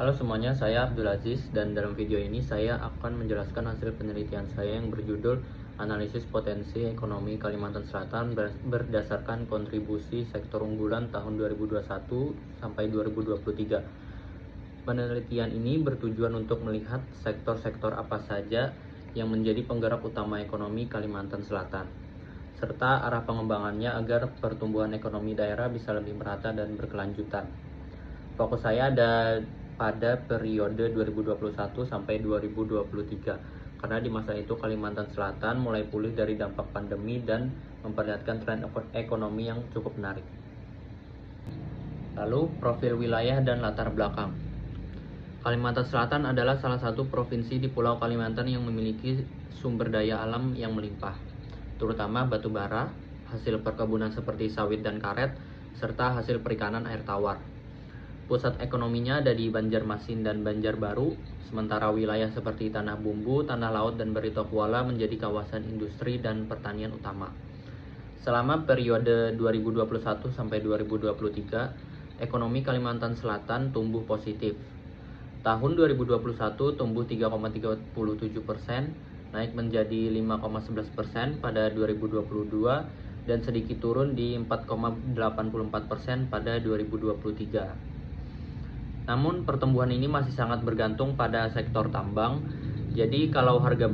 Halo semuanya, saya Abdul Aziz dan dalam video ini saya akan menjelaskan hasil penelitian saya yang berjudul Analisis Potensi Ekonomi Kalimantan Selatan berdasarkan kontribusi sektor unggulan tahun 2021 sampai 2023. Penelitian ini bertujuan untuk melihat sektor-sektor apa saja yang menjadi penggerak utama ekonomi Kalimantan Selatan, serta arah pengembangannya agar pertumbuhan ekonomi daerah bisa lebih merata dan berkelanjutan. Fokus saya ada pada periode 2021 sampai 2023, karena di masa itu Kalimantan Selatan mulai pulih dari dampak pandemi dan memperlihatkan tren ekonomi yang cukup menarik. Lalu, profil wilayah dan latar belakang. Kalimantan Selatan adalah salah satu provinsi di Pulau Kalimantan yang memiliki sumber daya alam yang melimpah, terutama batu bara, hasil perkebunan seperti sawit dan karet, serta hasil perikanan air tawar. Pusat ekonominya ada di Banjarmasin dan Banjarbaru, sementara wilayah seperti Tanah Bumbu, Tanah Laut, dan Barito Kuala menjadi kawasan industri dan pertanian utama. Selama periode 2021 sampai 2023, ekonomi Kalimantan Selatan tumbuh positif. Tahun 2021 tumbuh 3,37%, naik menjadi 5,11% pada 2022, dan sedikit turun di 4,84% pada 2023. Namun pertumbuhan ini masih sangat bergantung pada sektor tambang. Jadi kalau harga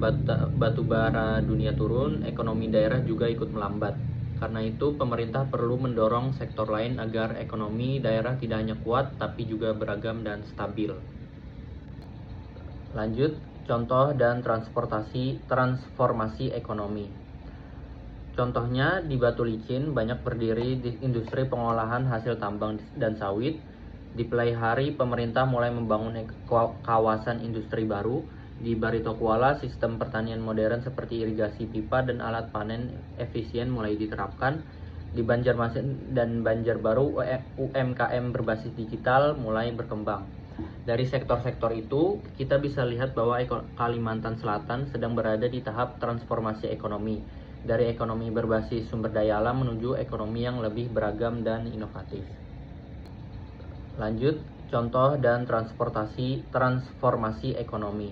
batu bara dunia turun, ekonomi daerah juga ikut melambat. Karena itu pemerintah perlu mendorong sektor lain agar ekonomi daerah tidak hanya kuat tapi juga beragam dan stabil. Lanjut, contoh dan transformasi ekonomi. Contohnya di Batu Licin banyak berdiri di industri pengolahan hasil tambang dan sawit. Di Pelaihari pemerintah mulai membangun kawasan industri baru. Di Barito Kuala sistem pertanian modern seperti irigasi pipa dan alat panen efisien mulai diterapkan. Di Banjarmasin dan Banjarbaru UMKM berbasis digital mulai berkembang. Dari sektor-sektor itu kita bisa lihat bahwa Kalimantan Selatan sedang berada di tahap transformasi ekonomi, dari ekonomi berbasis sumber daya alam menuju ekonomi yang lebih beragam dan inovatif. Lanjut, contoh dan transformasi ekonomi.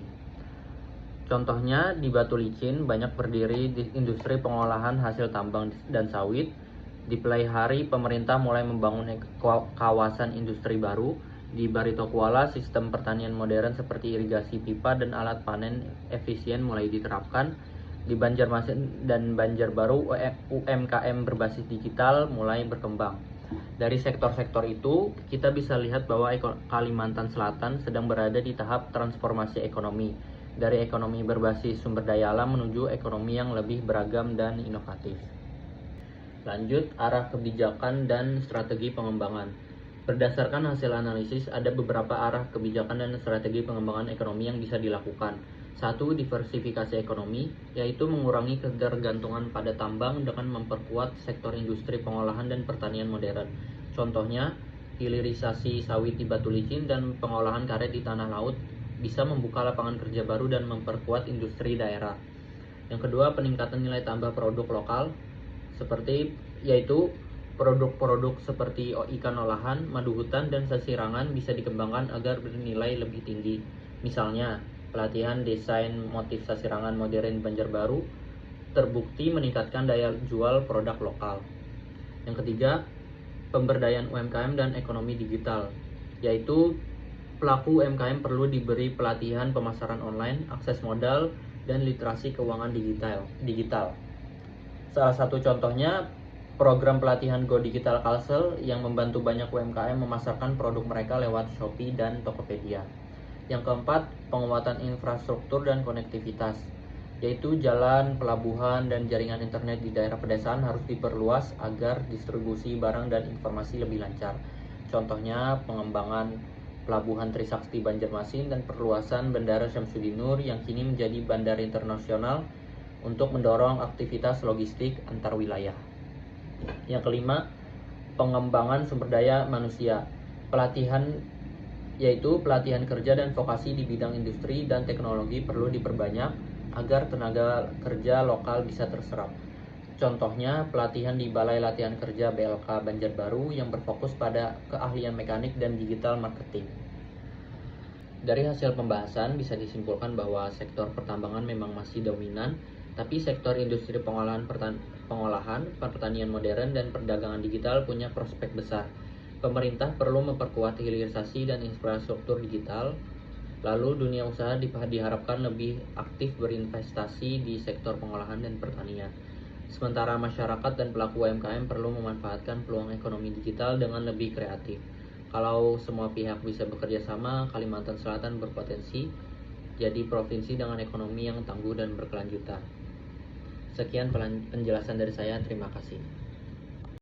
Contohnya di Batu Licin banyak berdiri di industri pengolahan hasil tambang dan sawit. Di Pelaihari pemerintah mulai membangun kawasan industri baru. Di Barito Kuala sistem pertanian modern seperti irigasi pipa dan alat panen efisien mulai diterapkan. Di Banjarmasin dan Banjarbaru UMKM berbasis digital mulai berkembang. Dari sektor-sektor itu kita bisa lihat bahwa Kalimantan Selatan sedang berada di tahap transformasi ekonomi, dari ekonomi berbasis sumber daya alam menuju ekonomi yang lebih beragam dan inovatif. Lanjut, arah kebijakan dan strategi pengembangan. Berdasarkan hasil analisis, ada beberapa arah kebijakan dan strategi pengembangan ekonomi yang bisa dilakukan. 1. Diversifikasi ekonomi, yaitu mengurangi ketergantungan pada tambang dengan memperkuat sektor industri pengolahan dan pertanian modern. Contohnya, hilirisasi sawit di Batu Licin dan pengolahan karet di Tanah Laut bisa membuka lapangan kerja baru dan memperkuat industri daerah. Yang kedua, peningkatan nilai tambah produk lokal, yaitu produk-produk seperti ikan olahan, madu hutan, dan sasirangan bisa dikembangkan agar bernilai lebih tinggi. Misalnya, pelatihan desain motif sasirangan modern Banjarbaru terbukti meningkatkan daya jual produk lokal. Yang ketiga, pemberdayaan UMKM dan ekonomi digital, yaitu pelaku UMKM perlu diberi pelatihan pemasaran online, akses modal, dan literasi keuangan digital. Salah satu contohnya program pelatihan Go Digital Kalsel yang membantu banyak UMKM memasarkan produk mereka lewat Shopee dan Tokopedia. Yang keempat, penguatan infrastruktur dan konektivitas, yaitu jalan, pelabuhan, dan jaringan internet di daerah pedesaan harus diperluas agar distribusi barang dan informasi lebih lancar. Contohnya, pengembangan pelabuhan Trisakti Banjarmasin dan perluasan Bandara Syamsuddin Nur yang kini menjadi bandara internasional untuk mendorong aktivitas logistik antar wilayah. Yang kelima, pengembangan sumber daya manusia, yaitu pelatihan kerja dan vokasi di bidang industri dan teknologi perlu diperbanyak agar tenaga kerja lokal bisa terserap. Contohnya, pelatihan di Balai Latihan Kerja BLK Banjarbaru yang berfokus pada keahlian mekanik dan digital marketing. Dari hasil pembahasan bisa disimpulkan bahwa sektor pertambangan memang masih dominan, tapi sektor industri pengolahan, pertanian modern, dan perdagangan digital punya prospek besar. Pemerintah perlu memperkuat hilirisasi dan infrastruktur digital. Lalu dunia usaha diharapkan lebih aktif berinvestasi di sektor pengolahan dan pertanian. Sementara masyarakat dan pelaku UMKM perlu memanfaatkan peluang ekonomi digital dengan lebih kreatif. Kalau semua pihak bisa bekerja sama, Kalimantan Selatan berpotensi jadi provinsi dengan ekonomi yang tangguh dan berkelanjutan. Sekian penjelasan dari saya, terima kasih.